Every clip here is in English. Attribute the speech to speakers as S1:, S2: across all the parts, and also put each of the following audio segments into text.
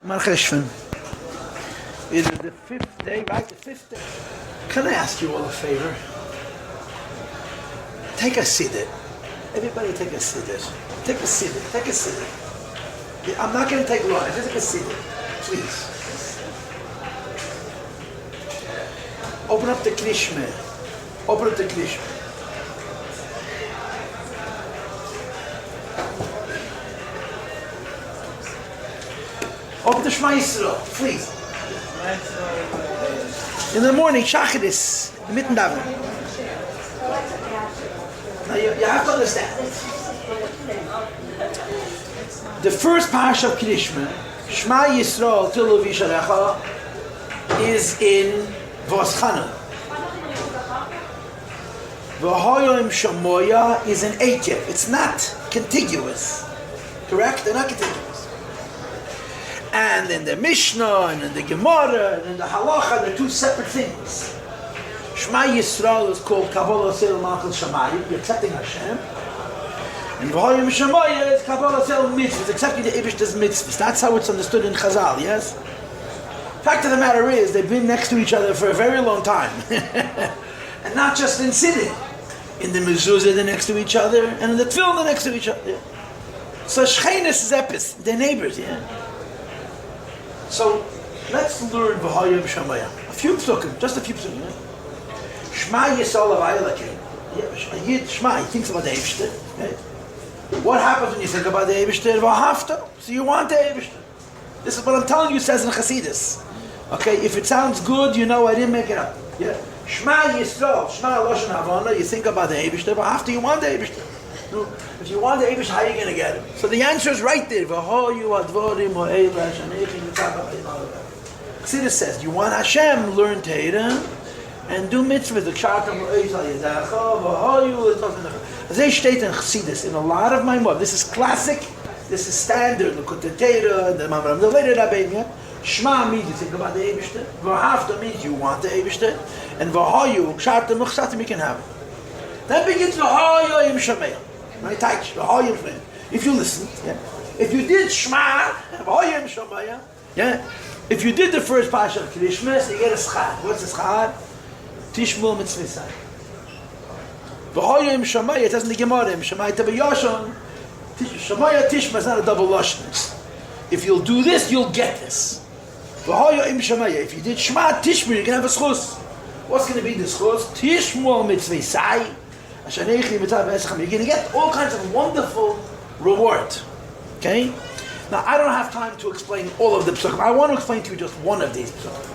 S1: Marcheshvan. It is the 5th day, right? The 5th day. Can I ask you all a favor? Take a siddur. Everybody take a siddur. Take a siddur. Take a siddur. I'm not going to take long. Just take a siddur. Please. Open up the Krishma. Open up the Krishma. Open the Shema Yisrael, please. In the morning, Shachris, mitten daven. Now you have to understand. The first parsha of Krishma, Shema Yisrael Tilu Visharecha, is in Voschana. V'hoyim Shamoya is in Eikev. It's not contiguous. Correct? They're not contiguous. And in the Mishnah, and in the Gemara, and in the Halacha, they're two separate things. Shema Yisrael is called Kabbalah Seil Malchus Shamayim, you're accepting Hashem. And V'hoyim Shamoya is Kabbalah Seil Mitzvahs, accepting the Ibish's mitzvahs. That's how it's understood in Chazal, yes? Fact of the matter is, they've been next to each other for a very long time. And not just in sitting. In the mezuzah, they're next to each other, and in the tefillin, they're next to each other. Yeah. So Shcheines is epis, they're neighbors, yeah? So, let's learn V'hoyim Shamayim. A few psukim, just a few psukim, yeah? Shema Yisrael Avayilakim. Yid Shema, he thinks about the Eibishter, right? What happens when you think about the Eibishter? V'hafta. So you want the Eibishter. This is what I'm telling you, says in Chassidus. Okay, if it sounds good, you know I didn't make it up. Yeah? Shema Yisrael, Shema Loshen Havana, you think about the Eibishter, but after you want the Eibishter. No, if you want the Eibishter, how are you going to get him? So the answer is right there. Chassidus says, you want Hashem, learn Torah, and do mitzvahs. They state in Chassidus, in a lot of my mouth. This is classic, this is standard. Look at the Torah, the Mamram, the later Rabbi. Shema means you think about the Eibishter. V'hafta means you want the Eibishter. And v'hoyu, kshatim, u'chsatim, you can have it. That begins v'hoyu im shameya. Right? V'hoyu im shameya. If you listen, yeah. If you did Shema, v'hoyu im shameya, yeah. If you did the first parsha of Krishma, so you get a schar. What's a schar? Tishmul mitzvah. V'hoyu im shameya, it doesn't the Gemara. Im shameya tebayashon. Shameya tishma is not a double lashon. If you'll do this, you'll get this. If you did Shema Tishma, you're going to have a schus. What's going to be the schus? Tishma mitzvah sai. You're going to get all kinds of wonderful reward. Okay? Now, I don't have time to explain all of the psukim. I want to explain to you just one of these psukim.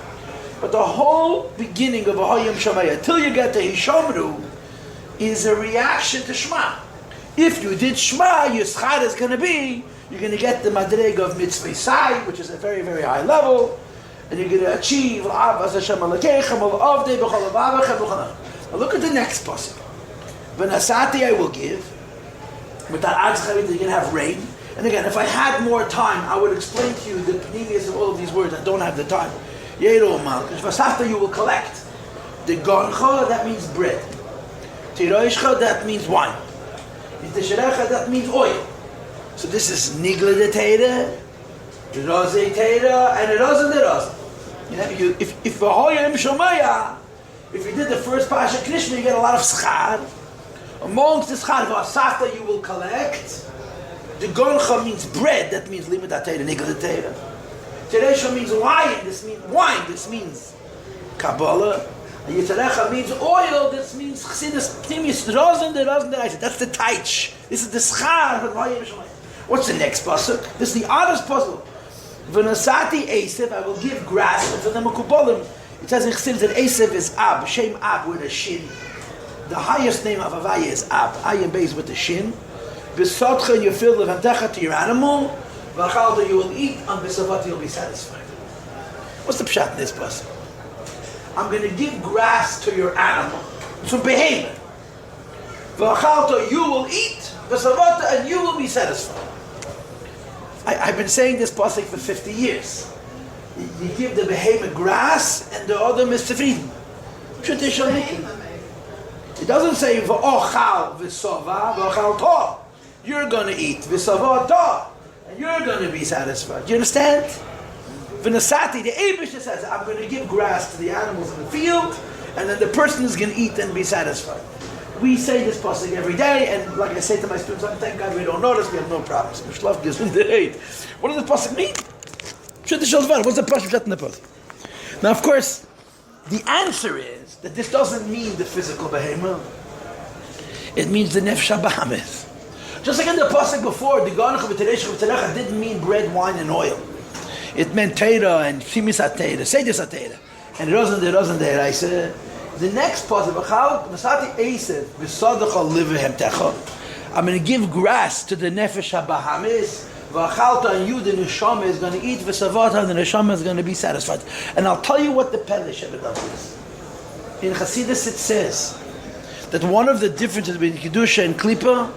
S1: But the whole beginning of V'hoyim Shamayah, till you get to Hishamru, is a reaction to Shema. If you did Shema, your schar is going to be, you're going to get the madreg of mitzvah sai, which is a very, very high level, and you're going to achieve. Now look at the next pasuk. V'nasati I will give. With that you're going to have rain. And again, if I had more time, I would explain to you the pneumius of all of these words. I don't have the time. Yeru malchus. V'safta you will collect. The goncha, that means bread. Tiroishcha, that means wine. Yitesherecha, that means oil. So this is Nigla de Teira, Rose Teira, and Rose de Rose. If V'hoyim Shamayah, if you did the first Pasha Krishma, you get a lot of schar. Amongst the schar, V'asafta you will collect. The Goncha means bread, that means Limit Teira, Nigla de Teira. Teresha means wine, this means wine, this means Kabbalah. And Yitzarecha means oil, this means Chassidus, Pnimis, Rose de Rose de Rose. That's the Taich. This is the schar of V'hoyim Shamayah. What's the next pasuk? This is the oddest puzzle. V'nasati Esav, I will give grass unto the Mekubalim. It says in Chassidus that Esav is Ab, Shem Ab with a shin. The highest name of Avaya is Ab, Ayin Beis with the shin. B'sotcha you fill the vantecha to your animal. V'achalta you will eat, and b'savata you'll be satisfied. What's the pshat in this pasuk? I'm going to give grass to your animal. It's a behemoth. V'achalta you will eat, b'savata, and you will be satisfied. I've been saying this pasuk for 50 years. You give the behemoth grass and the other is zufrieden. Traditionally. It doesn't say v'ochal v'sova v'ochal to. You're going to eat v'sova to. And you're going to be satisfied. Do you understand? V'nasati, the Eibishter says, I'm going to give grass to the animals in the field, and then the person is going to eat and be satisfied. We say this pasuk every day, and like I say to my students, thank God we don't notice, we have no problems. What does the pasuk mean? What's the pasuk in the pasuk? Now, of course, the answer is that this doesn't mean the physical behemoth. It means the nefesh habahamis. Just like in the pasuk before, the ganach v'terecha didn't mean bread, wine, and oil. It meant teira and shimis atera, seidus atera, and it wasn't there. I said the next pasuk, v'sati esev v'sadacha livehem techa. I'm going to give grass to the nefesh habahamis. V'achalta, and you, the neshama, is going to eat v'savata, and the neshama is going to be satisfied. And I'll tell you what the Pelish of it is. In Chassidus it says that one of the differences between Kedusha and Klippa,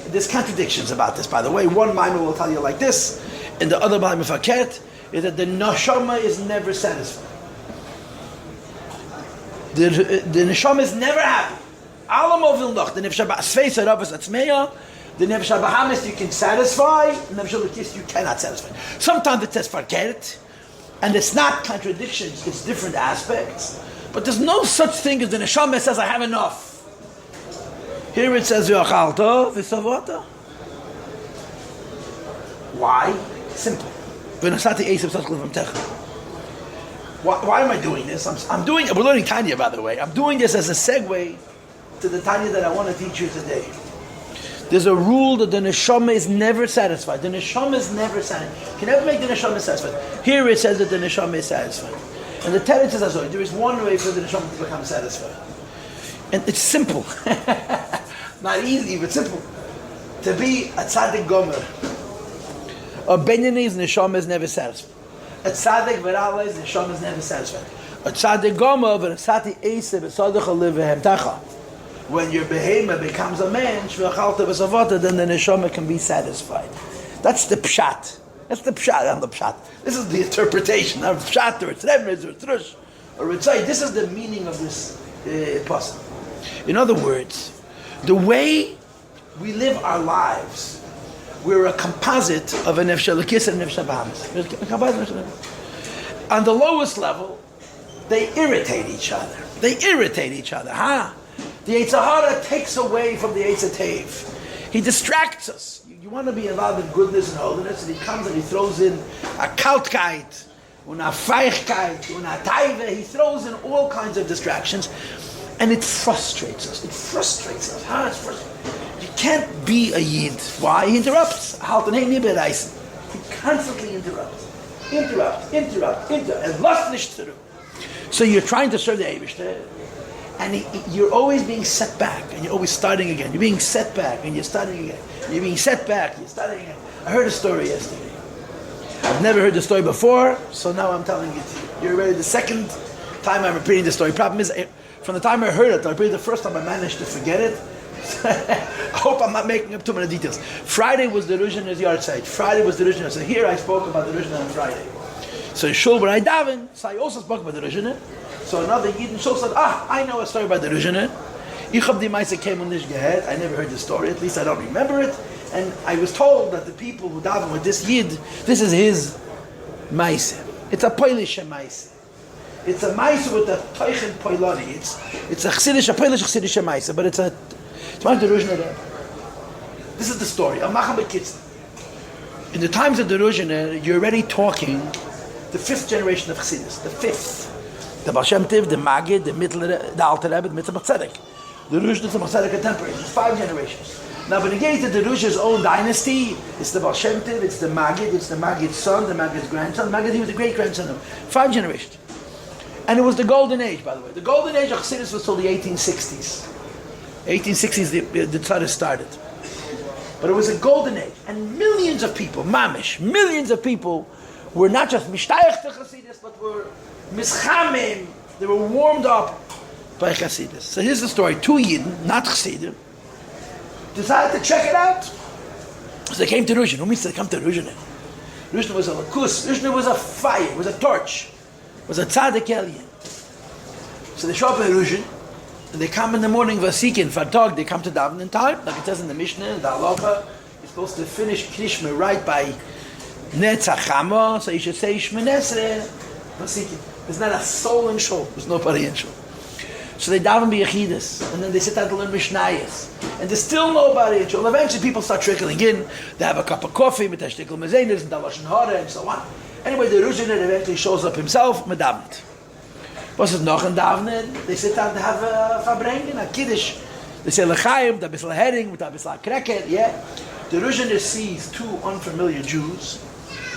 S1: there's contradictions about this, by the way. One Maimon will tell you like this, and the other Maimon Faket, is that the neshama is never satisfied. The neshama is never happy. Alam ovil noch, the nefesh ha'sfeisa ravas atzmeya, the nefesh habahamis you can satisfy, the nefesh halakis you cannot satisfy. Sometimes it says farkeret, and it's not contradictions, it's different aspects. But there's no such thing as the neshama says, I have enough. Here it says, v'achalta v'savata. Why? Simple. Why am I doing this? We're learning Tanya, by the way. I'm doing this as a segue to the Tanya that I want to teach you today. There's a rule that the neshama is never satisfied. The neshama is never satisfied. You can never make the neshama satisfied. Here it says that the neshama is satisfied. And the Teretz says, there is one way for the neshama to become satisfied. And it's simple. Not easy, but simple. To be a tzaddik gomer. A benyamin's neshama is never satisfied. A tzaddik v'ralai's neshama is never satisfied. A tzaddik gomer v'nasati eiseh v'sadacha livehem tacha. When your behemoth becomes a man, then the neshama can be satisfied. That's the pshat. That's the pshat on the pshat. This is the interpretation of pshat or tzremez or trush or ritzai. This is the meaning of this pasuk. In other words, the way we live our lives, we're a composite of a nefesh halakis and nefesh habahamis. On the lowest level, they irritate each other. Huh? The Yetzer Hara takes away from the Yetzer Tov. He distracts us. You want to be involved in goodness and holiness, and he comes and he throws in a kaltkeit, una feichkeit, una taiva. He throws in all kinds of distractions, and it frustrates us. It's frustrating. You can't be a yid. Why? He interrupts. He constantly interrupts. And lust nicht zu do. So you're trying to serve the Eibishter, and you're always being set back, and you're always starting again. You're being set back, and you're starting again. You're being set back, you're starting again. I heard a story yesterday. I've never heard the story before, so now I'm telling it to you. You're already the second time I'm repeating the story. Problem is, from the time I heard it, I repeated the first time, I managed to forget it. I hope I'm not making up too many details. Friday was the Ruzhner's yard site. So here I spoke about the Ruzhner on Friday. So in Shul, when I daven, so I also spoke about the Ruzhner. So another Yid in Shul said, I know a story about the Ruzhner. Ich hab die Meise came on this gehet. I never heard the story, at least I don't remember it. And I was told that the people who daven with this Yid, this is his Meise. It's a Polish Meise. It's a Meise with a Teichen Poiloni. It's a Polish Chassidish Meise, but it's one of the Ruzhner. This is the story. In the times of the Ruzhner, you're already talking the fifth generation of Chassidus. The fifth. The Baal Shem Tov, the Maggid, the Mittler, the Alter Rebbe, the Mitzvah Tzedek. The Ruzhner, the Tzedek contemporaries. It's 5 generations. Now, when it gets to the Ruzhner's own dynasty, it's the Baal Shem Tov, it's the Maggid's son, the Maggid's grandson. The Maggid, he was the great-grandson of 5 generations. And it was the golden age, by the way. The golden age of Chassidus was till the 1860s. 1860s, the Tzaddik started. But it was a golden age. And millions of people, millions of people were not just mishtayach to Chassidus, but were mischamim. They were warmed up by Chassidus. So here's the story. 2 Yidden, not Chassidim, decided to check it out. So they came to Ruzhner. Who means they come to Ruzhner? Ruzhner was a lakus. Ruzhner was a fire, was a torch, was a tzaddik elyon. So they show up in Ruzhner, and they come in the morning, vasikin, fatog, they come to daven in time, like it says in the Mishnah, the halacha, you're supposed to finish Krishma right by Netzachama, so you should say Shmonesre. There's not a soul in Shul. There's nobody in Shul. So they daven b'yechidus, and then they sit down to learn Mishnayos, and there's still nobody in Shul. Eventually people start trickling in. They have a cup of coffee, with Tashtikul Mezenis, and Dalash and Hara, and so on. Anyway, the Ruzhiner eventually shows up himself, medavnet. Was is noch ein Davnen? They sit down to have a Fabrengen, a Kiddush. They say L'chaim, with a bissl herring, with a bissl kreket, yeah. The Ruzhiner sees two unfamiliar Jews,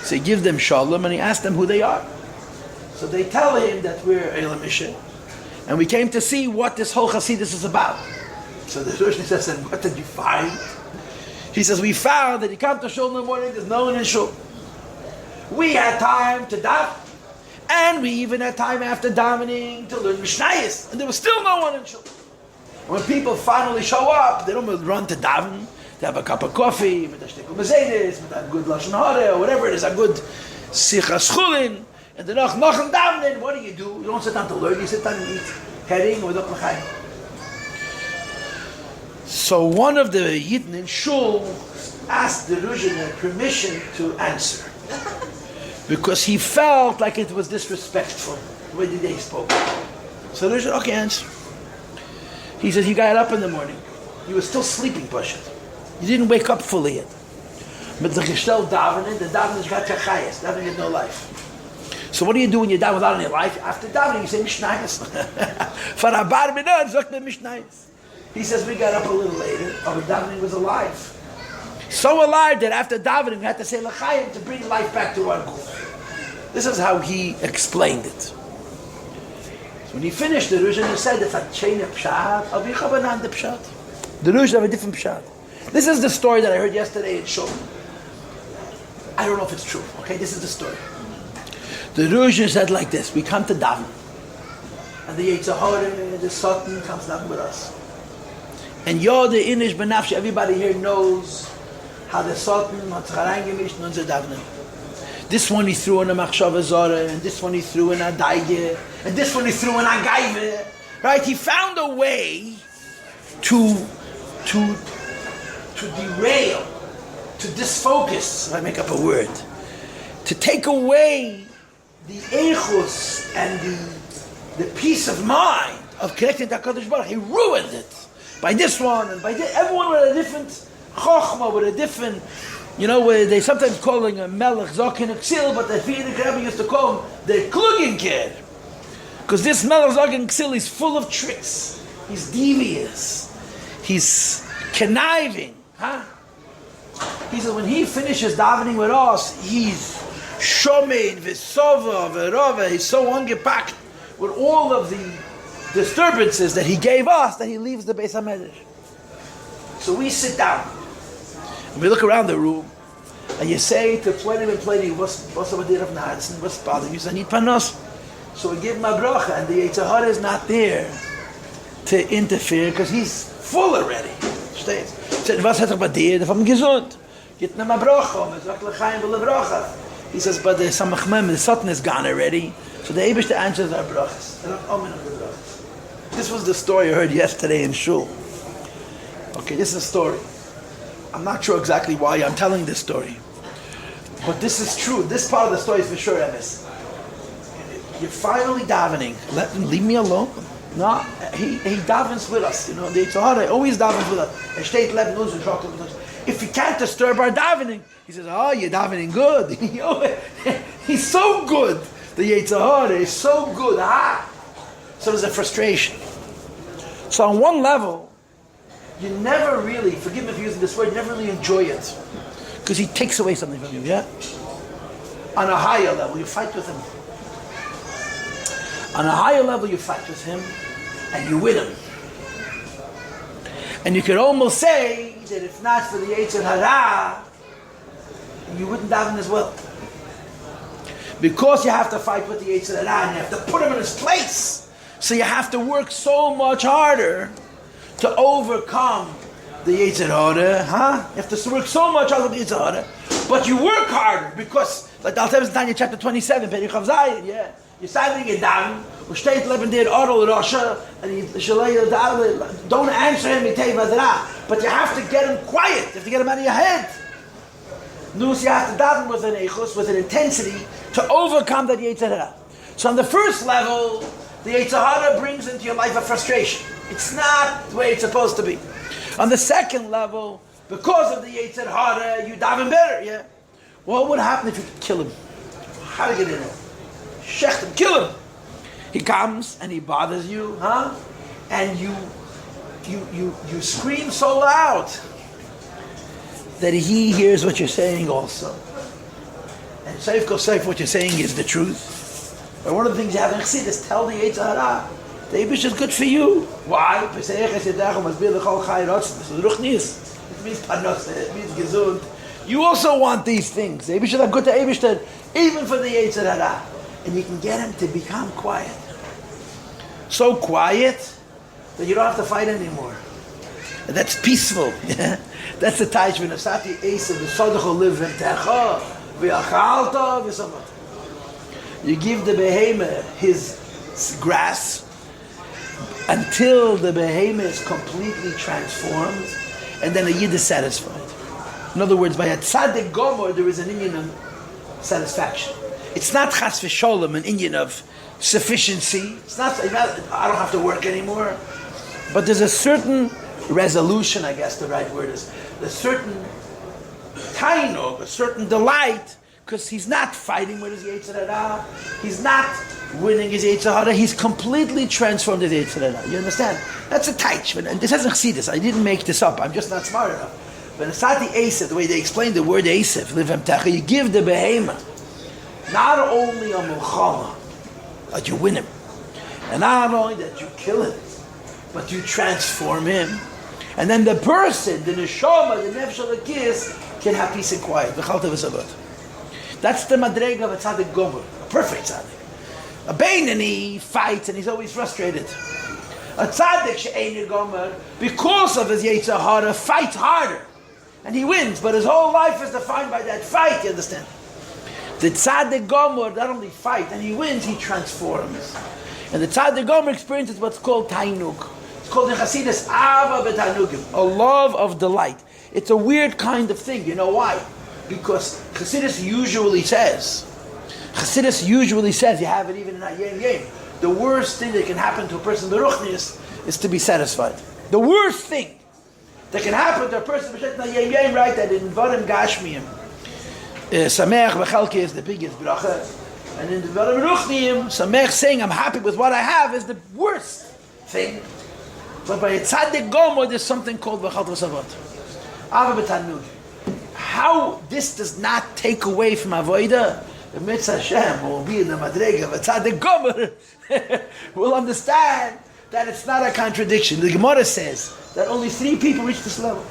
S1: so he gives them shalom, and he asks them who they are. So they tell him that we're Elam Misha, and we came to see what this whole Hasidus is about. So the Ruzhiner says, and what did you find? He says, we found that you come to Shul in the morning, there's no one in Shul. We had time to daven, and we even had time after davening to learn Mishnayos, and there was still no one in Shul. When people finally show up, they don't run to daven. They have a cup of coffee, with a shtickle mezedes, with a good lashon hara, or whatever it is, a good sichas chulin, and then noch and davening. What do? You don't sit down to learn. You sit down and eat herring with l'chaim. So one of the Yidden in Shul asked the Ruzhiner permission to answer, because he felt like it was disrespectful the way they spoke. So the Ruzhiner, okay, answer. He said he got up in the morning. He was still sleeping, Pashat. He didn't wake up fully yet. But the Geshtel davening, the davening got chayas. Davening had no life. So what do you do when you daven without any life? After davening, you say Mishnayos. For a bar minah, zok the Mishnayos. He says we got up a little later. Our davening was alive. So alive that after davening, we had to say l'chaim to bring life back to our guf. This is how he explained it. So when he finished, the Ruzhiner said, if I change a pshat, I'll be chabanan the pshat. The Ruzhiner have a different pshat. This is the story that I heard yesterday in Shul. I don't know if it's true. Okay, this is the story. The Ruzhiner said like this: we come to daven, and the Yetzer Hara, the Satan, comes down with us. And you're the Inish Benafsh. Everybody here knows how the Satan hat sich reingemischt in unser davening. This one he threw in a machshava zara, and this one he threw in a daige, and this one he threw in a gaive. Right? He found a way to derail, to disfocus, if I make up a word, to take away the eichus and the peace of mind of connecting to HaKadosh Baruch. He ruined it by this one and by this. Everyone with a different chokhmah, with a different, where they sometimes calling a melech zokin ksil, but the Frierdiker Rebbe used to call him the klugenker, because this melech zokin ksil is full of tricks. He's devious. He's conniving. He said when he finishes davening with us, he's shomein v'sova v'rova. He's so ungepackt with all of the disturbances that he gave us that he leaves the Beis HaMedrash. So we sit down and we look around the room, and you say to plenty and plenty, what's over there of Nahatzen? What's bothering you? I need panos. So we give him a bracha, and the Yetzer Hara is not there to interfere because he's full already. Steht. Said, was hat bei dir? Vom gesund. Get na bracha, man sagt l'chaim v'lebracha. He says, but the samach mem, the Satan is gone already. So the Eibishter answers our brachas. This was the story I heard yesterday in Shul. Okay, this is a story. I'm not sure exactly why I'm telling this story, but this is true. This part of the story is for sure, Emes. You're finally davening. Leave me alone. No, he davens with us. The Yetzer Hara always davens with us. If he can't disturb our davening, he says, "Oh, you're davening good." He's so good. The Yetzer Hara is so good. So there's a frustration. So on one level, you never really, forgive me for using this word, you never really enjoy it, because he takes away something from you. Yeah. On a higher level, you fight with him. On a higher level, you fight with him, and you win him. And you could almost say that if not for the Yetzer Hara, you wouldn't daven as well. Because you have to fight with the Yetzer Hara, and you have to put him in his place. So you have to work so much harder to overcome the Yetzer Hara, You have to work so much harder with the Yetzer Hara, but you work harder because, like I'll tell you in Tanya chapter 27, Perichav Zayin, you're standing it down, steht leben der Oral Rasha, and don't answer him, but you have to get him quiet, you have to get him out of your head. You have to daven with an echus, with an intensity, to overcome that Yetzer Hara. So on the first level, the Yetzer Hara brings into your life a frustration. It's not the way it's supposed to be. On the second level, because of the Yetzer Hara, you daven better, yeah? What would happen if you could kill him? How to get in there? Shecht him, kill him. He comes and he bothers you, huh? And you scream so loud that he hears what you're saying also. And Seif Kosef, what you're saying is the truth. But one of the things you have in Chassidus is tell the Yetzer Hara, the Eibush is good for you. Why? It means panos, it means gesund. You also want these things. The Eibush are good to Eibush, even for the Yetzer Hara. And you can get him to become quiet. So quiet that you don't have to fight anymore. And that's peaceful. That's the Taish v'nasati esav v'sodecho liv v'techa v'achalta v'samot. You give the behemoth his grass until the behemoth is completely transformed, and then a yid is satisfied. In other words, by a tzaddik gomor there is an inyan of satisfaction. It's not chas v'sholem, an inyan of sufficiency. It's not, I don't have to work anymore. But there's a certain resolution, I guess the right word is, a certain tainug, a certain delight, because he's not fighting with his Yetzer Hara, he's not winning his Yetzer Hara, he's completely transformed his Yetzer Hara. You understand? That's a taich. And this hasn't Chassidus. I didn't make this up. I'm just not smart enough. But Asati Esav, the way they explain the word Esav, Livem Techa, you give the behemoth not only a mulchama, but you win him. And not only that you kill him, but you transform him. And then the person, the neshama, the nefesh halakis, can have peace and quiet. That's the madrega of a tzaddik gomer, a perfect tzaddik. A beinani fights and he's always frustrated. A tzaddik she'ein gomer, because of his Yetzer Hara, fights harder. And he wins, but his whole life is defined by that fight, you understand? The tzaddik gomer not only fight and he wins, he transforms. And the tzaddik gomer experiences what's called tainug. It's called in Chassidus ava b'tanugim, a love of delight. It's a weird kind of thing. You know why? Because Chassidus usually says, you have it even in that yem. The worst thing that can happen to a person beruchnius is to be satisfied. The worst thing that can happen to a person yem, right? That in Varim Gashmiyim, Sameach v'chalki is the biggest bracha, and in the Varim Ruchniim, Sameach saying I'm happy with what I have is the worst thing. But by a tzaddik gomer, there's something called v'chalt v'savot. Ava b'tanug. How this does not take away from avodah, the mitzvah Hashem will be in the madrega of a tzaddik gomer. Will understand that it's not a contradiction. The Gemara says that only 3 people reach this level.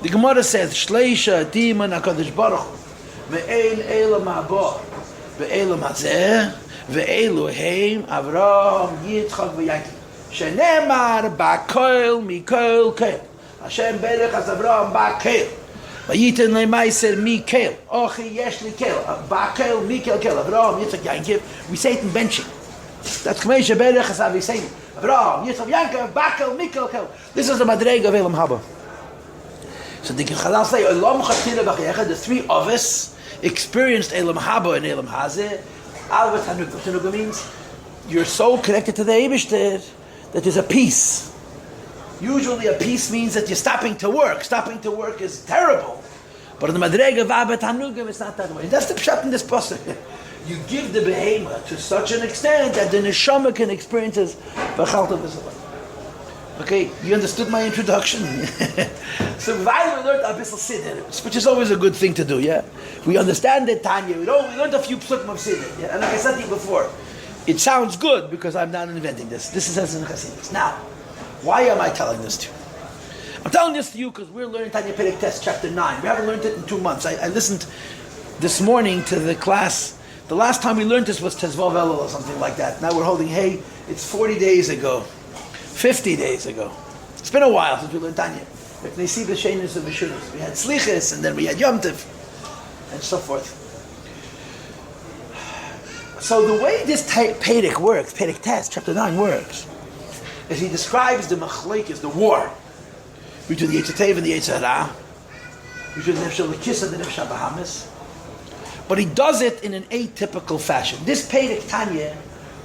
S1: The Gemara says, Shleisha Diman HaKadosh Baruch Ve'ein Elam Haba Ve'elam Hazeh Ve'elu Heim Avraham Yitzchak V'Yaakov Shenemar Ba'Koil Mikoil Keil Hashem Berech as Avraham Ba'Keil V'Yiten Le'Maiser Mikeil Ochi Yesh L'Keil Ba'Keil Mikeil Keil Avraham Yitzchak Yaakov. We say it in benching. That's K'mei Berech as Avisayim Avraham Yitzchak Yaakov Ba'Keil Mikeil Keil. This is the Madrega of Elam Haba. So the Chazal say, the 3 of us experienced Elam Haba and Elam Hazeh. Alva Tanuk. Tanuk means you're so connected to the Eibishter that there's a peace. Usually a peace means that you're stopping to work. Stopping to work is terrible. But in the Madrega of Abba Tanugim, it's not that way. That's the pshat in this pasuk. You give the behemoth to such an extent that the neshama can experience as v'chalta v'savat. Okay, you understood my introduction? So we learned a bit of Siddur, which is always a good thing to do, yeah? We understand the Tanya, we learned a few psukim of Siddur, yeah? And like I said to you before, it sounds good because I'm not inventing this. This is as in Chassidus. Now, why am I telling this to you? I'm telling this to you because we're learning Tanya Perek Tes, chapter 9. We haven't learned it in 2 months. I listened this morning to the class. The last time we learned this was Tezvav Elul or something like that. Now we're holding, hey, it's 40 days ago. 50 days ago. It's been a while since we learned Tanya. We had Slichas, and then we had Yom Tov, and so forth. So the way this Perek works, Perek Tes, chapter 9 works, is he describes the machlekes, the war between the Yetzer Tov and the Yetzer Hara, which is the Nefesh Elokis and the Nefesh Bahamis. But he does it in an atypical fashion. This Perek Tanya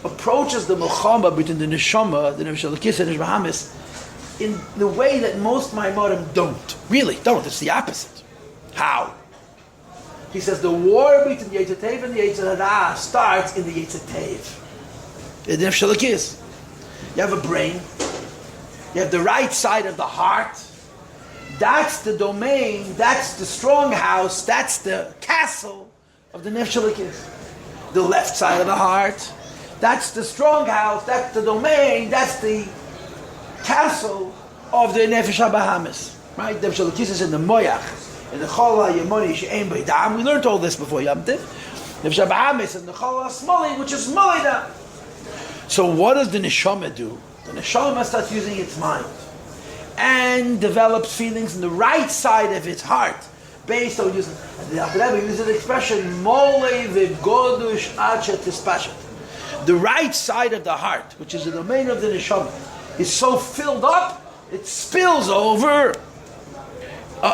S1: approaches the Milchama between the Neshama, the Nefesh Elokis and the Nefesh Bahamis, in the way that most Maimorim don't. Really, don't. It's the opposite. How? He says the war between the Yetzer Tov and the Yetzer Hara starts in the Yetzer Tov. The Nefesh Elokis. You have a brain. You have the right side of the heart. That's the domain. That's the strong house. That's the castle of the Nefesh Elokis. The left side of the heart. That's the strong house. That's the domain. That's the castle of the Nefesh Bahamis. Right? The Nefesh Elokis is in the Moyach. In the Chola Yemoni She'ein Beidam. We learned all this before Yom Tiv. Nefesh Bahamis in the Chola Smoli, which is Molida. So what does the Neshama do? The Neshama starts using its mind and develops feelings in the right side of its heart based on using, the Rabbi uses the expression Molei v'godush achet tispashet. The right side of the heart, which is the domain of the Neshama, is so filled up, it spills over. The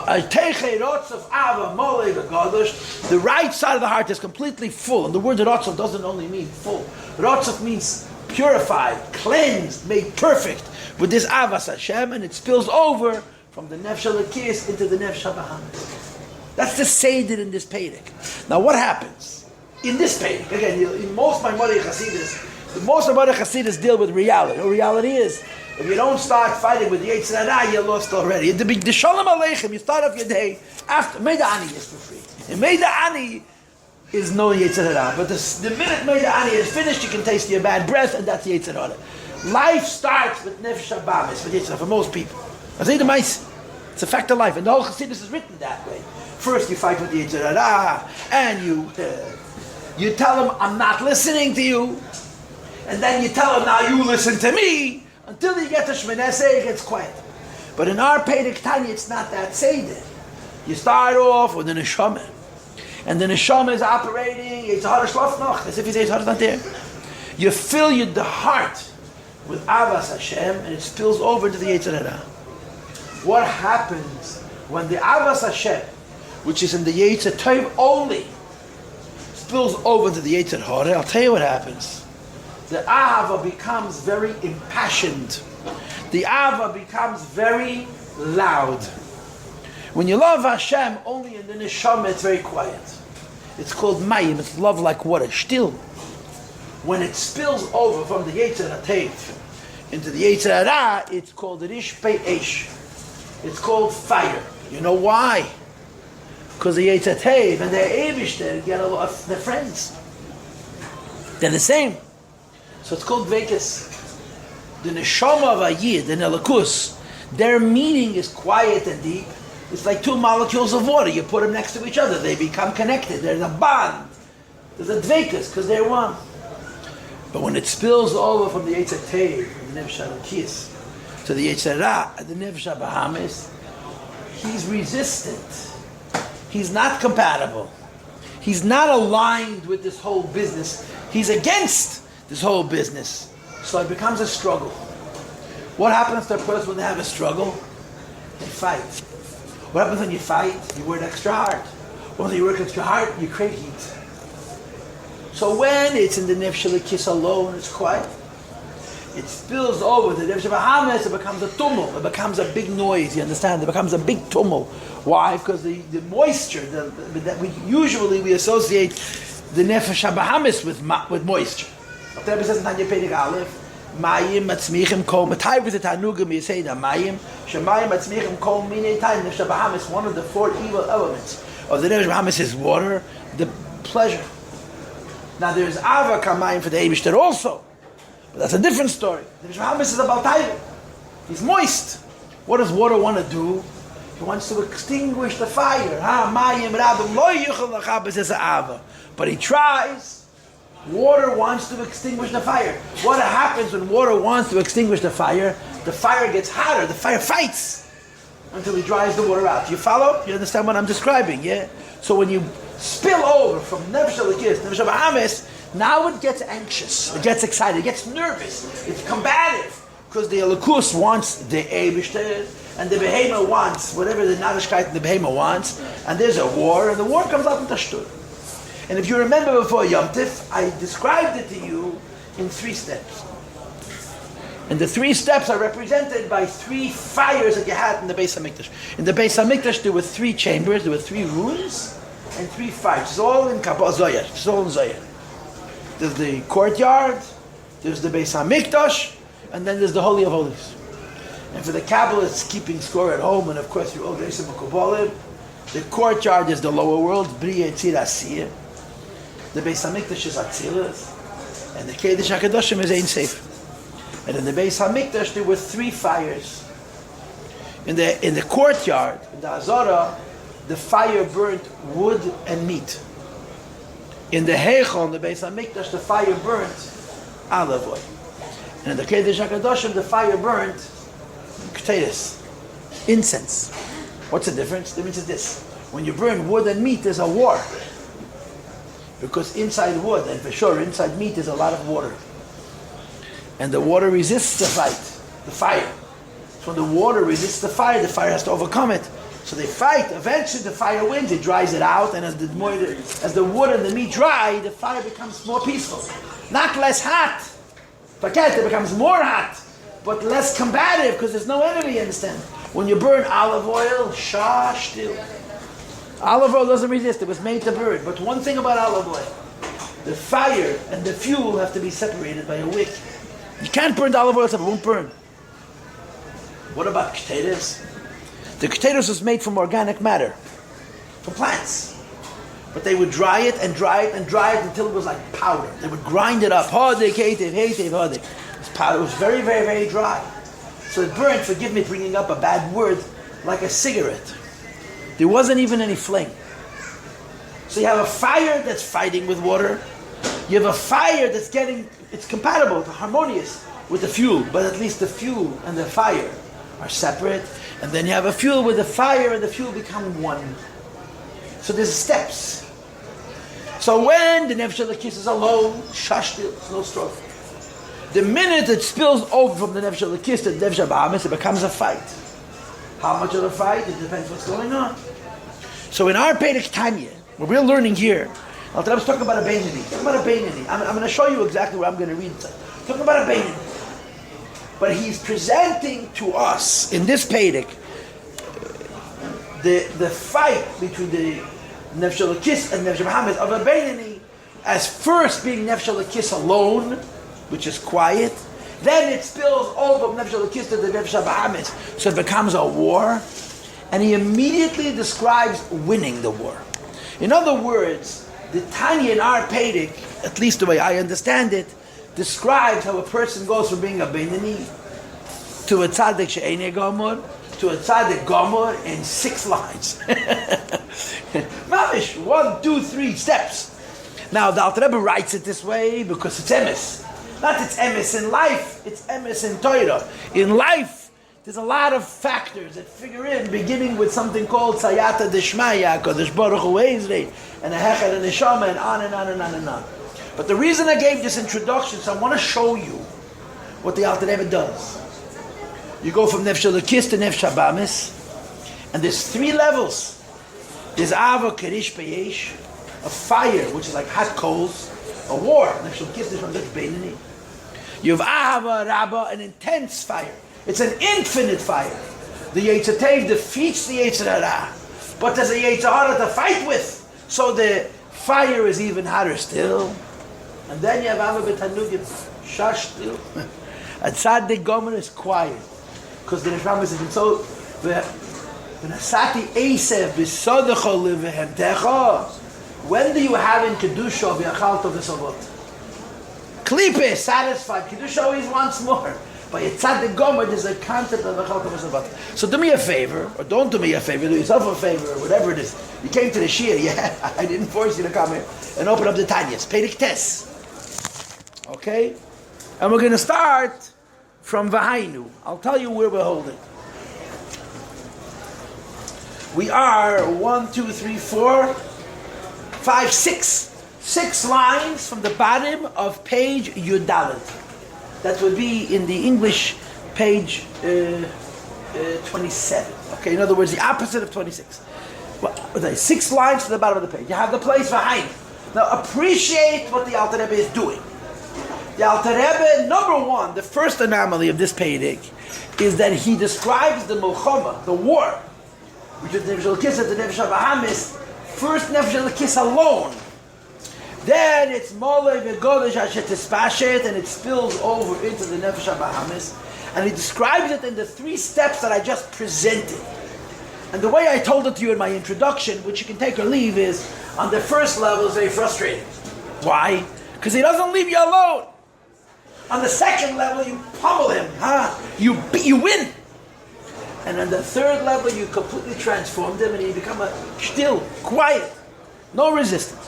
S1: right side of the heart is completely full, and the word Rotzav doesn't only mean full. Rotzav means purified, cleansed, made perfect with this Avas Hashem, and it spills over from the Nefesh Elokis into the Nefesh Bahamis. That's the Seder in this Perek. Now what happens in this Perek? Again, in most Maimonides Chasidus deal with reality. What reality is, if you don't start fighting with the Yetzer Hara, you're lost already. The Shalom Aleichem, you start off your day after Meida Ani is for free. And Meida Ani is no Yetzer Hara. But the minute Meida Ani is finished, you can taste your bad breath, and that's Yetzer Hara. Life starts with Nefesh Bahamis, for most people. I say the mice. It's a fact of life. And the whole Chassidus is written that way. First you fight with the Yetzer Hara, and you tell him, I'm not listening to you. And then you tell him, now you listen to me. Until you get to Shmoneh Esrei, it gets quiet. But in our Perek Tanya, it's not that Seder. You start off with the Neshama. And the Neshama is operating, Yetzer Hara Shlaf Noch, as if his Yetzer Hara is not there. You fill the heart with Avas Hashem, and it spills over to the Yetzer Hara. What happens when the Avas Hashem, which is in the Yetzer Tov only, spills over to the Yetzer Hara? I'll tell you what happens. The Ahava becomes very impassioned. The Ahava becomes very loud. When you love Hashem, only in the Neshama it's very quiet. It's called Mayim, it's love like water, still. When it spills over from the Yetzer Tov into the Yetzer Hara, it's called Rish Pei Eish. It's called fire. You know why? Because the Yetzer Tov and their Eibishter get a lot of their friends. They're the same. So it's called Vekas. The Neshama of a Yid, the Nelakus, their meaning is quiet and deep. It's like two molecules of water. You put them next to each other, they become connected. There's a bond. There's a Dvekas, because they're one. But when it spills over from the Yetzer Tov, the Nefesh Elokis, to the Yetzer Hara, the Nefesh Bahamis, he's resistant. He's not compatible. He's not aligned with this whole business. He's against this whole business. So it becomes a struggle. What happens to a person when they have a struggle? They fight. What happens when you fight? You work extra hard. When you work extra hard, you create heat. So when it's in the Nefesh Elokis alone, it's quiet. It spills over the Nefesh Bahamis, it becomes a tumult. It becomes a big noise, you understand? It becomes a big tumult. Why? Because the moisture, that we usually associate the Nefesh Bahamis with moisture. The Rebbe says in Tanya Perek Aleph, Mayim matzmichim kol, matai was the Tanugim Yiseda, Mayim, Shemayim matzmichim kol minei taim, Nefesh Bahamis, one of the four evil elements of the Nefesh Bahamis is water, the pleasure. Now there's Ava Kamayim for the Eibishter also, but that's a different story. Nefesh Bahamis is about Taiva. He's moist. What does water want to do? He wants to extinguish the fire. Mayim rabim lo yichol lachabes is Ava. But he tries. Water wants to extinguish the fire. What happens when water wants to extinguish the fire? The fire gets hotter. The fire fights until he dries the water out. You follow? You understand what I'm describing? Yeah. So when you spill over from Nefesh Elokis, Nefesh Bahamis, now it gets anxious. It gets excited. It gets nervous. It's combative. because the Elokus wants the Eibishter, and the Behema wants whatever the Narishkeit and the Behema wants, and there's a war, and the war comes out in Tashtur. And if you remember before Yom Tif, I described it to you in 3 steps. And the 3 steps are represented by 3 fires that you had in the Beis HaMikdash. In the Beis HaMikdash there were 3 chambers, there were 3 rooms, and 3 fires. It's all in Kabbalah Zohar. It's all in Zohar. There's the courtyard, there's the Beis HaMikdash, and then there's the Holy of Holies. And for the Kabbalists keeping score at home, and of course through all Desim Kobolim, the courtyard is the lower world, Bria Tzir Asiyah. The Beis HaMikdash is Atzilus, and the Kedesh HaKadoshim is Ein Sefer. And in the Beis HaMikdash there were 3 fires. In the courtyard, in the Azara, the fire burnt wood and meat. In the Heichal, in the Beis HaMikdash, the fire burnt olive oil. And in the Kedesh HaKadoshim, the fire burnt potatoes, incense. What's the difference? The difference is this. When you burn wood and meat, there's a war. Because inside wood, and for sure inside meat, is a lot of water. And the water resists the fire. So when the water resists the fire has to overcome it. So they fight. Eventually the fire wins, it dries it out, and as the wood and the meat dry, the fire becomes more peaceful. Not less hot. Forget, it becomes more hot, but less combative, because there's no enemy, you understand? When you burn olive oil, still. Olive oil doesn't resist, it was made to burn. But one thing about olive oil, the fire and the fuel have to be separated by a wick. You can't burn the olive oil so it won't burn. What about potatoes? The potatoes was made from organic matter, from plants. But they would dry it and dry it and dry it until it was like powder. They would grind it up. This powder was very, very, very dry. So it burned, forgive me bringing up a bad word, like a cigarette. There wasn't even any flame. So you have a fire that's fighting with water. You have a fire that's it's compatible, it's harmonious with the fuel, but at least the fuel and the fire are separate. And then you have a fuel where the fire and the fuel become one. So there's steps. So when the Nefesh Elokis is alone, shashtil, there's no struggle. The minute it spills over from the Nefesh Elokis to the Nefesh Bahamis, it becomes a fight. How much of a fight? It depends what's going on. So in our Perek Tanya, what we're learning here, I was talking about a Beinani. I'm going to show you exactly what I'm going to read. Talking about a Beinani. But he's presenting to us in this Perek the fight between the Nefesh Elokis and Nefesh Bahamis of a Beinani as first being Nefesh Elokis alone, which is quiet. Then it spills over from Nefesh Elokis to the Nefesh Bahamis, so it becomes a war. And he immediately describes winning the war. In other words, the Tanya in our Perek, at least the way I understand it, describes how a person goes from being a Beinani to a Tzaddik She'enei Gomor to a Tzaddik Gomor in 6 lines. Mamish, 1, 2, 3 steps. Now the Alter Rebbe writes it this way because it's emes. Not it's emes in life, it's emes in Torah. In life, there's a lot of factors that figure in, beginning with something called Sayata Deshmaya, Kodesh Baruch Hu Ezrei, and a Hechad and Neshama, and on and on and on and on. But the reason I gave this introduction is I want to show you what the Alter Rebbe does. You go from Nefesh Elokis to Nefesh Bahamis, and there's 3 levels. There's Ava Kerish Beyesh, a fire, which is like hot coals, a war. Nefesh Elokis is from the Beinani. You have Ahava Rabba, an intense fire. It's an infinite fire. The Yetzer Tov defeats the Yetzer Hara, but there's a Yetzer Hara to fight with. So the fire is even hotter still. And then you have Ava B'Tanugim, Shash still. A Tzaddik Gomer is quiet. Because the Neshama is so, when do you have in Kedusha v'achalto v'savot? Klipe, satisfied. Kedusha always wants more. By a Tzaddik Gomer, there's a concept of v'achalto v'savot. So do me a favor, or don't do me a favor, do yourself a favor, or whatever it is. You came to the Shia, yeah, I didn't force you to come here, and open up the Tanyas. Perek Tes. Okay? And we're going to start from Vahainu. I'll tell you where we're holding. We are 1, 2, 3, 4, 5, 6. 6 lines from the bottom of page Yudalet. That would be in the English page 27. Okay, in other words, the opposite of 26. Well, 6 lines to the bottom of the page. You have the place behind. Now appreciate what the Alter Rebbe is doing. The Alter Rebbe, number one, the first anomaly of this Peirik is that he describes the Milchama, the war, which is the Nefesh Elokis and the Nefesh Bahamis, first Nefesh Elokis alone. Then it's Molei v'Godesh Asher Tispashet, and it spills over into the Nefesh Bahamis. And he describes it in the 3 steps that I just presented. And the way I told it to you in my introduction, which you can take or leave, is on the first level is very frustrating. Why? Because he doesn't leave you alone. On the second level, you pummel him, you win. And on the third level, you completely transformed him, and he become still, quiet, no resistance.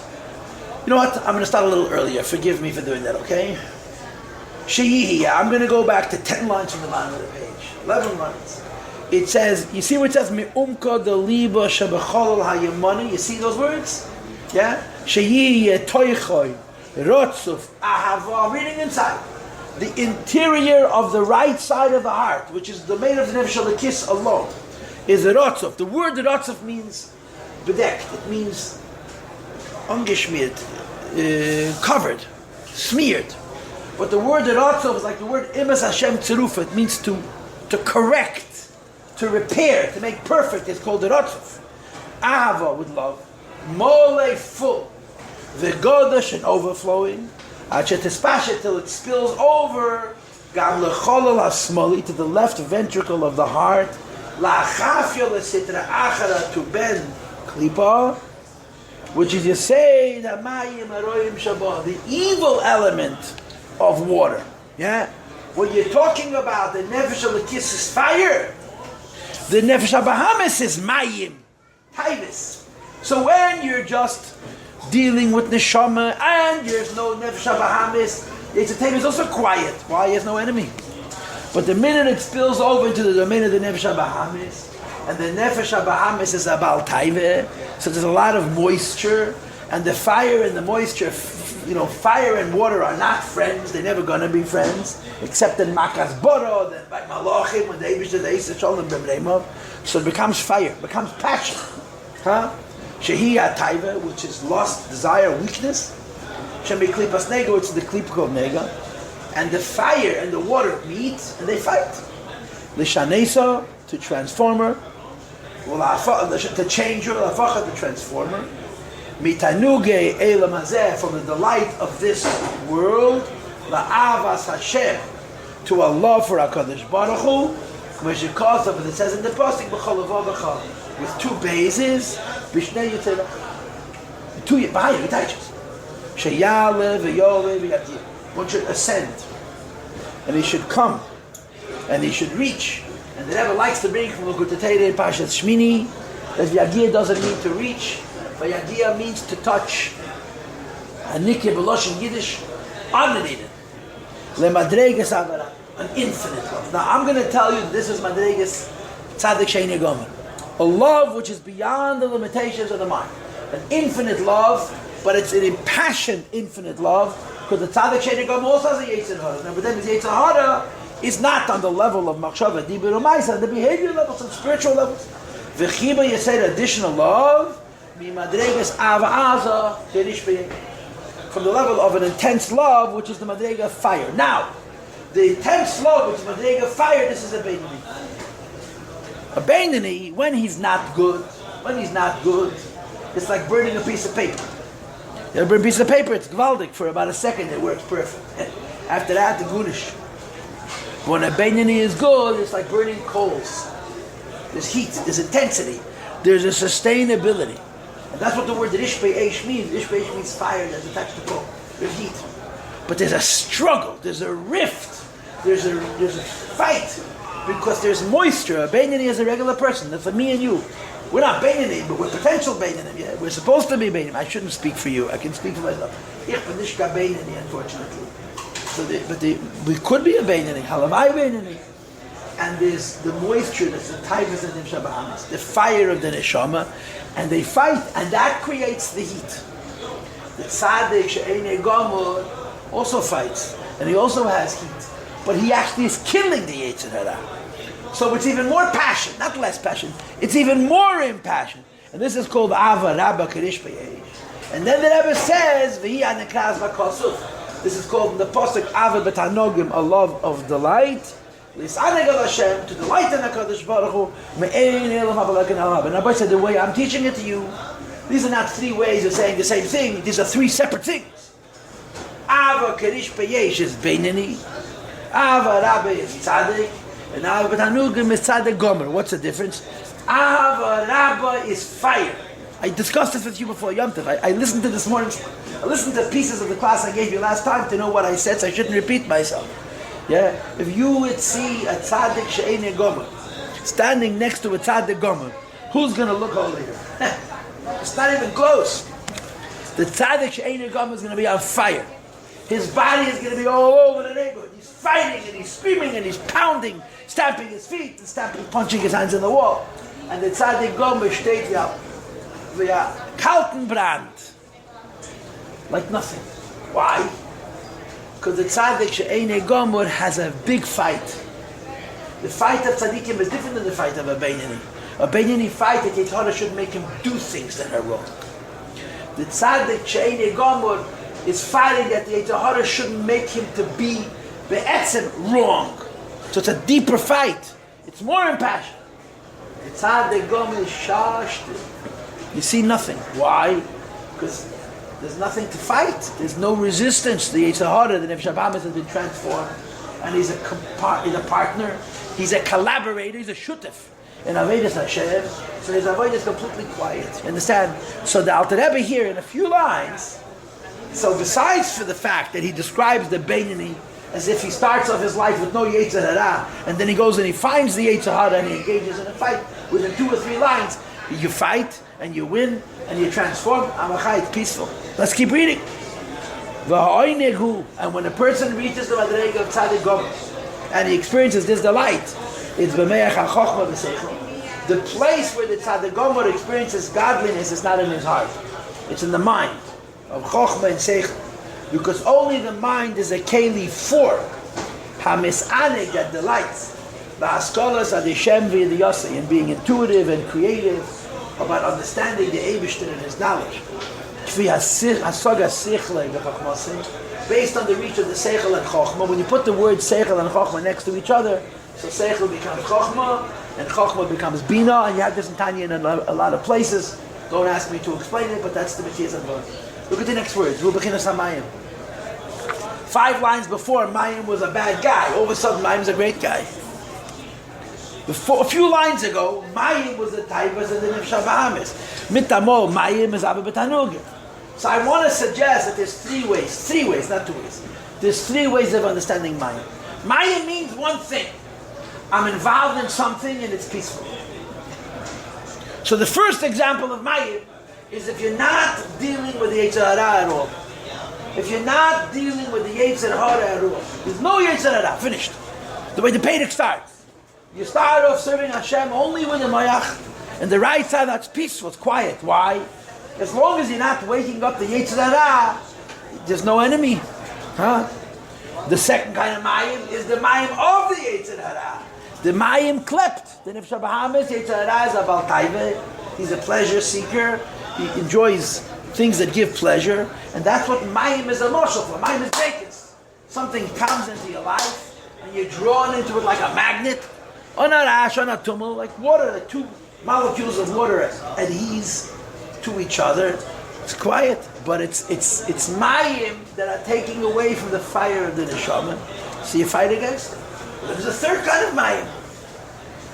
S1: You know what? I'm going to start a little earlier. Forgive me for doing that, okay? Sheyihi, I'm going to go back to 10 lines from the bottom of the page. 11 lines. It says, you see where it says, Me'umka de liba shebecholol hayamani? You see those words? Yeah? Sheyihi toichoy, rotzuf, ahava. I'm reading inside. The interior of the right side of the heart, which is the domain of the Nefesh Elokis alone, is the rotzuf. The word rotzuf means bedekt. It means ungeschmiert, covered, smeared. But the word rotzuf is like the word imas Hashem tzerufa. It means to correct, to repair, to make perfect. It's called the rotzuf. Ahava, with love. Mole, full. V'godash, and overflowing. Till it spills over Gam lecholol hasmali, to the left ventricle of the heart, la'achafya l'sitra achara, to ben klipa, which is, you say, the mayim aroyim shabbat, the evil element of water. Yeah? When you're talking about the Nefesh Elokis is fire, the Nefesh Bahamis is mayim, taivus. So when you're just dealing with neshama and there's no Nefesh Bahamis, Yitzhak is also quiet. Why? He has no enemy. But the minute it spills over into the domain of the Nefesh Bahamis, and the Nefesh Bahamis is a Baal Taive, so there's a lot of moisture, and the fire and the moisture, fire and water are not friends. They're never going to be friends, except in Makas Boro, then by Malachim, when they Eibush the Eisa Sholem B'Mreimov. So it becomes fire, becomes passion. Shehi HaTaiva, which is lust, desire, weakness. Shemi Klipas Nega, which is the Klipa of Nega. And the fire and the water meet, and they fight. Lishanesa, to transform her. To change her, the transformer. Mitanuge Elam Hazeh, from the delight of this world. La'avas Hashem, to a love for HaKadosh Baruch Hu. Which it calls up, it says in the Pasuk, with 2 bases, Bishnei Yitzhak, 2 behind it, Sheyale v'yole v'yadir. One should ascend, and he should come, and he should reach. And the Rebbe likes to bring from L'Gutatayre in Parashat Shmini that Yadir doesn't mean to reach, but Yadir means to touch. Anikya b'losh in Yiddish, unneeded. Lemadregas avara, an infinite love. Now I'm going to tell you this is Madregas Tzadik Sheini Gomer. A love which is beyond the limitations of the mind. An infinite love, but it's an impassioned infinite love, because the Tzadik Sheini Gomer also has a Yetzer Hara. Now, but then his Yetzer Hara is not on the level of Machshava, Dibur U'Maisa, the behavior levels and spiritual levels. V'chiba, you say additional love, Mimadregas Ava'aza, from the level of an intense love, which is the Madrega of fire. Now, the intense love, which is Madrega of fire, this is a Beinani. A Beinani, when he's not good, it's like burning a piece of paper. You burn a piece of paper, it's gewaldig. For about a second, it works perfect. After that, the gunish. When a Beinani is good, it's like burning coals. There's heat, there's intensity, there's a sustainability. And that's what the word Rishpei Eish means. Rishpei Eish means fire that's attached to coal. There's heat. But there's a struggle, there's a rift, there's a fight, because there's moisture. A Beinani is a regular person. That's like me and you. We're not Beinani, but we're potential Beinani. Yeah? We're supposed to be Beinani. I shouldn't speak for you. I can speak for myself. Ich bin nicht gar Beinani, unfortunately. We could be a Beinani. Halavai Beinani. And there's the moisture, that's the tigers and the Shabbahamas, the fire of the Neshama, and they fight, and that creates the heat. The Tzaddik She'enei Gomer also fights, and he also has heat. but he actually is killing the Yetzer Hara. So it's even more passion, not less passion. It's even more impassioned. And this is called Ava Rabba Kirish B'Yesh. And then the Rebbe says, V'hi Anekraz B'Kosuf. This is called in the Pasuk Ava B'Tanogim, a love of delight. L'saneg al Hashem, to delight in HaKadosh Baruch Hu. Me'ein elam ha'balak and ha'ab. And Rabbi said, the way I'm teaching it to you, these are not three ways of saying the same thing. These are three separate things. Ava Kirish B'Yesh is Beinani. Ava Rabba is Tzaddik. And Ava B'Tanogim is Tzaddik Gomer. What's the difference? Ava Rabba is fire. I discussed this with you before Yom Tov. I listened to this morning. I listened to pieces of the class I gave you last time to know what I said, so I shouldn't repeat myself. Yeah, if you would see a tzaddik she'ein gomer standing next to a tzaddik gomer, who's going to look over here? It's not even close. The tzaddik she'ein gomer is going to be on fire. His body is going to be all over the neighborhood. He's fighting and he's screaming and he's pounding, stamping his feet and punching his hands in the wall. And the tzaddik gomer steht ja. We are Kaltenbrand, like nothing. Why? Because the tzaddik she'ein gomer has a big fight. The fight of tzaddikim is different than the fight of a beinani. A beinani fight that Yetzer Hara should make him do things that are wrong. The tzaddik she'ein gomer is fighting that the Yetzer Hara shouldn't make him to be be'etzem wrong. So it's a deeper fight. It's more impassioned. The tzaddik gomer is shashtu. You see nothing. Why? Because there's nothing to fight. There's no resistance. The Yetzer Hara, the Nefesh HaBahamis has been transformed, and he's a partner. He's a collaborator. He's a shutef in Avodas Hashem. So his avodah is completely quiet. You understand? So the Alter Rebbe here in a few lines. So besides for the fact that he describes the Beinani as if he starts off his life with no Yetzer Hara, and then he goes and he finds the Yetzer Hara and he engages in a fight within 2 or 3 lines. You fight, and you win, and you transform. Amachai, it's peaceful. Let's keep reading. And when a person reaches the Madrega of Tzaddik Gomer, and he experiences this delight, it's b'meach ha'chochma v'seichel. The place where the Tzaddik Gomer experiences godliness is not in his heart. It's in the mind of chochma and seichel. Because only the mind is a keli for ha'misaneg, that delights. Ba'askolas adishem v'yid Yossi, and being intuitive and creative about understanding the Eibishter and his knowledge. Based on the reach of the Seichel and Chochma. When you put the word Seichel and Chochma next to each other, so Seichel becomes Chochma, and Chochma becomes Bina, and you have this in Tanya in a lot of places. Don't ask me to explain it, but that's the B'tiyaz Advar. Look at the next words. 5 lines before, Mayim was a bad guy. All of a sudden, Mayim's a great guy. A few lines ago, Mayim was the Taibas and the Nefesh HaBahamis. Mitamo, Mayim is Ava B'Tanogim. So I want to suggest that there's 3 ways, not 2 ways. There's 3 ways of understanding Mayim. Mayim means one thing. I'm involved in something and it's peaceful. So the first example of Mayim is if you're not dealing with the Yetzer Hara at all. If you're not dealing with the Yetzer Hara at all. There's no Yetzer Hara, finished. The way the Pedic starts. You start off serving Hashem only with the Mayach, and the right side that's peaceful, it's quiet. Why? As long as you're not waking up the Yetzer Hara, there's no enemy. Huh? The second kind of Mayim is the Mayim of the Yetzer Hara. The Mayim klept. The Nefesh HaBahamis, Yetzer Hara is a Baltaive. He's a pleasure seeker. He enjoys things that give pleasure. And that's what Mayim is a moshel for. Mayim is vacant. Something comes into your life, and you're drawn into it like a magnet. Or not ash, or not tumul, like water, like 2 molecules of water adhere to each other. It's quiet, but it's mayim that are taking away from the fire of the neshama. So you fight against it. There's a third kind of mayim.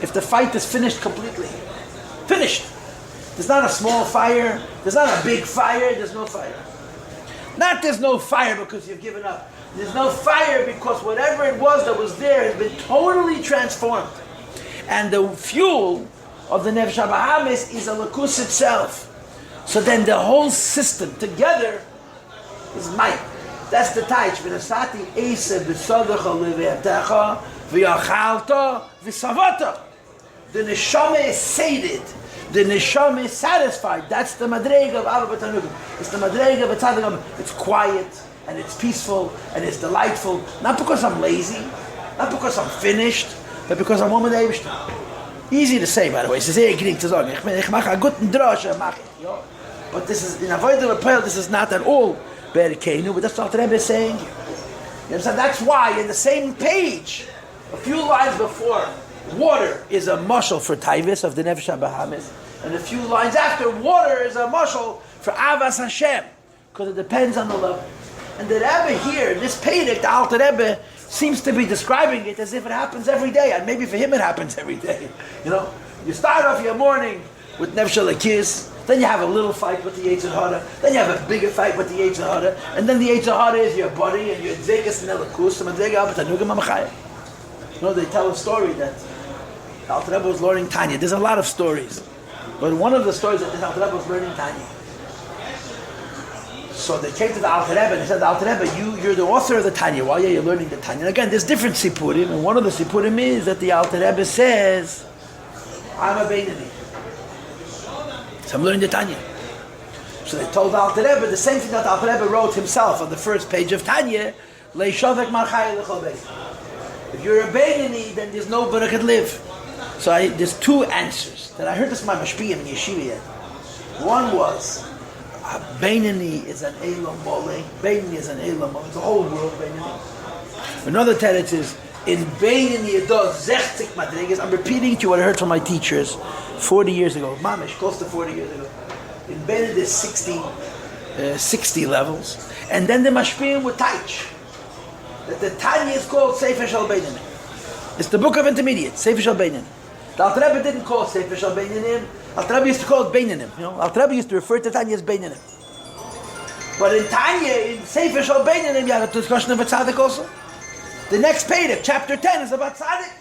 S1: If the fight is finished completely. Finished. There's not a small fire, there's not a big fire, there's no fire. Not there's no fire because you've given up. There's no fire because whatever it was that was there has been totally transformed. And the fuel of the Nefesh HaBahamis is a lakus itself. So then the whole system together is might. That's the taich. V'nasati eisa b'sodecha leve'atecha v'yachalta v'savata. The neshama is sated. The neshama is satisfied. That's the madrega of Ava B'Tanugim. It's the madrega of Tzaddik. It's quiet and it's peaceful and it's delightful. Not because I'm lazy. Not because I'm finished, but because I'm woman Eibishter. Easy to say, by the way. It's sehr gering to sagen. Ich mache a guten Drosche, mach ich. But this is, in Avodah Paltiel, this is not at all Berkeinu, but that's what the Rebbe is saying here. You understand? That's why in the same page, a few lines before, water is a mashal for Taivis of the Nefesh HaBahamis, and a few lines after, water is a mashal for Avas Hashem, because it depends on the level. And the Rebbe here, in this Pedic, the Alter Rebbe, seems to be describing it as if it happens every day, and maybe for him it happens every day. You start off your morning with Nefesh HaLekis, then you have a little fight with the Yetzer Hara, then you have a bigger fight with the Yetzer Hara, and then the Yetzer Hara is your buddy, and your Dzegas and Elakus, and they tell a story that the Alter Rebbe was learning Tanya. There's a lot of stories, but one of the stories that the Alter Rebbe was learning Tanya. So they came to the Alter Rebbe and they said, the Alter Rebbe, you're the author of the Tanya. Why are you learning the Tanya? And again, there's different Sipurim, and one of the Sipurim is that the Alter Rebbe says, I'm a Beinani. So I'm learning the Tanya. So they told the Alter Rebbe the same thing that the Alter Rebbe wrote himself on the first page of Tanya, Leishavek Marchai Lechol Beis. If you're a Beinani, then there's no Barakah live. So there's two answers. That I heard this from my Mashpiyim in Yeshiva yet. One was, Beinani is an Eilam Mole. Beinani is an Eilam Mole. It's the whole world Beinani. Another tenet is, in Beinani it does 60 madrigas. I'm repeating to you what I heard from my teachers 40 years ago. Mamish, close to 40 years ago. In Beinani there's 60 levels. And then the Mashpiyim would teach that the Tanya is called Sefer Shal Beinani. It's the book of intermediate, Sefer Shal Beinani. The Alter Rebbe didn't call it Sefer Shal Beinanim. Alter Rebbe used to call it Beinanim. Alter Rebbe used to refer to Tanya as Beinanim. But in Tanya, in Sefer Shal Beinanim, you have a discussion about Tzaddik also. The next page, chapter 10, is about Tzaddik.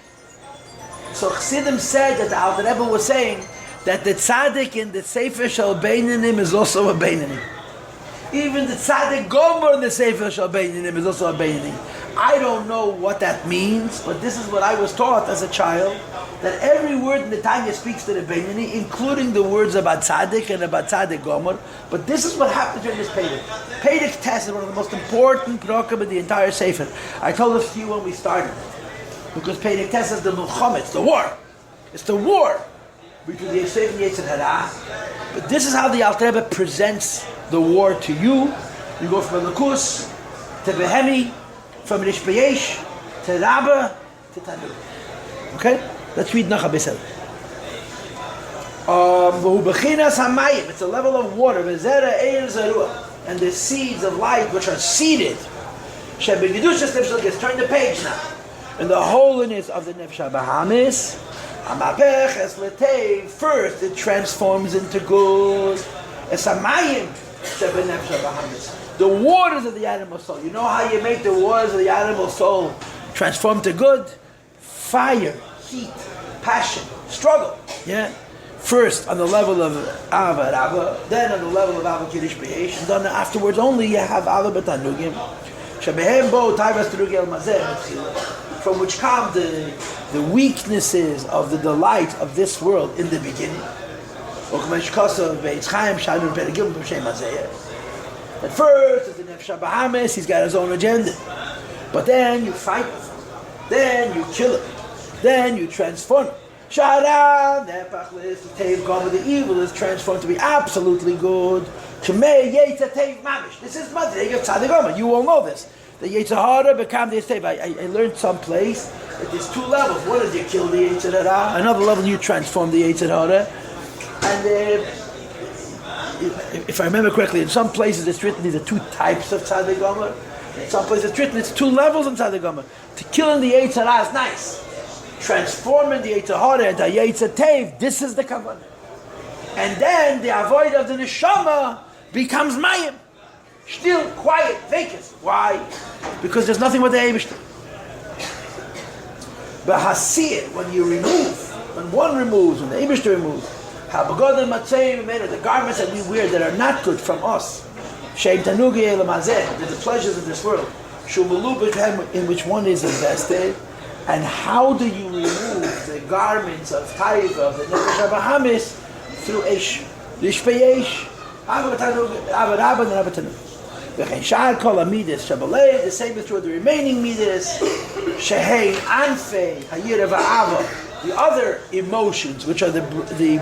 S1: So Chassidim said that the Alter Rebbe was saying that the Tzaddik in the Sefer Shal Beinanim is also a Beinanim. Even the Tzaddik Gomer in the Sefer Shal Beinanim is also a Beinanim. I don't know what that means, but this is what I was taught as a child, that every word in the Tanya speaks to the Beinani, including the words about Tzaddik and about Tzaddik Gomer. But this is what happens during this Pedic. Pedic test is one of the most important program of the entire Sefer. I told this to you when we started, because Pedic test is the Mulchama, it's the war. It's the war between the Yosef and Yetzer Hara. But this is how the Alter Rebbe presents the war to you. You go from Elakus to Behemi, from Rishbayesh to Rabbi to Tanur. Okay? Let's read Nacha Besel. It's a level of water. And the seeds of light which are seeded. Turn the page now. In the holiness of the Nefesh HaBahamis, first it transforms into good. The waters of the animal soul. You know how you make the waters of the animal soul transform to good? Fire, heat, passion, struggle. Yeah. First on the level of Ava Rabba, then on the level of Ava Kiddush B'Yesh, and then afterwards only you have Ava B'Tanugim. Shebehem Bo Taivas Terugi El Mazeh, from which come the weaknesses of the delight of this world in the beginning. At first, as the Nefesh HaBahamis, he's got his own agenda. But then you fight with him. Then you kill him. Then you transform him. The evil is transformed to be absolutely good. This is Madrig of Tzaddik Gomer. You all know this. The Yetzer Hara become the Yetzer. I learned someplace that there's two levels. One is you kill the Yetzer Hara. Another level you transform the Yetzer Hara. And if I remember correctly, in some places it's written these are two types of Tzaddik Gomer. In some places it's written it's two levels in Tzaddik Gomer. To kill the Yetzer Hara is nice. Transforming the Yetzer Hara into Yetzer Tev, this is the kavanah. And then the avoid of the neshama becomes mayim. Still quiet, vacant. Why? Because there's nothing with the Eibishter. But hasir, when you remove, when one removes, when the Eibishter removes, the garments that we wear that are not good from us, the pleasures of this world, in which one is invested. And how do you remove the garments of Taiva, of the Nefesh HaBahamis, through Eish, Rishpei Eish, The same is true of the remaining midas. Shehei anfei hayira va'ava. The other emotions, which are the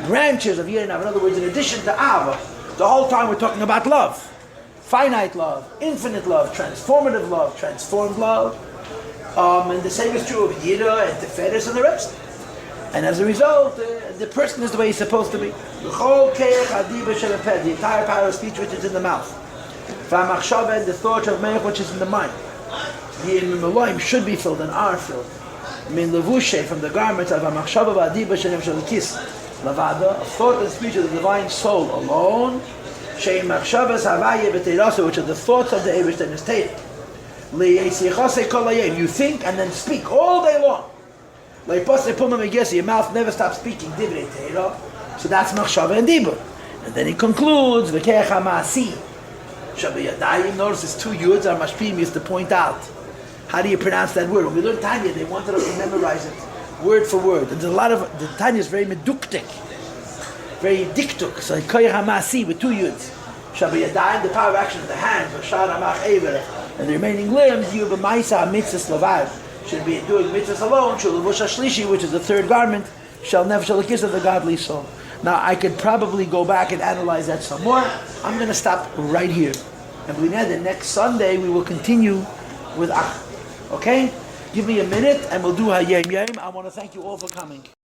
S1: branches of yira and ava. In other words, in addition to ava, the whole time we're talking about love, finite love, infinite love, transformative love, transformed love, and the same is true of yira and tiferes and the rest. And as a result, the person is the way he's supposed to be. The entire power of speech which is in the mouth. And the thought of Melech which is in the mind. Should be filled and are filled. From the garments of Lavada, a thought and speech of the divine soul alone. Which are the thoughts of the Eibush and his Teir. You think and then speak all day long. Your mouth never stops speaking. So that's machshava and dibur. And then he concludes, V'keach ha'ma'asi. Shabbat notice it's two yuds. Our mashpim used to point out. How do you pronounce that word? When we learned Tanya, they wanted us to memorize it word for word. And there's a lot of, the Tanya is very meduktik, very diktuk. So V'keach ha'ma'asi with two yuds. Shabbat yadayim, the power of action of the hands, V'shar ha'mach ever. And the remaining limbs, you b'maisa mitzvah slavav. Should be doing mitzvahs alone, shulavush shlishi, which is the third garment, shall nefesh alakis of the godly soul. Now I could probably go back and analyze that some more. I'm going to stop right here. And we know that next Sunday we will continue with Ach. Okay? Give me a minute and we'll do Hayem Yem. I want to thank you all for coming.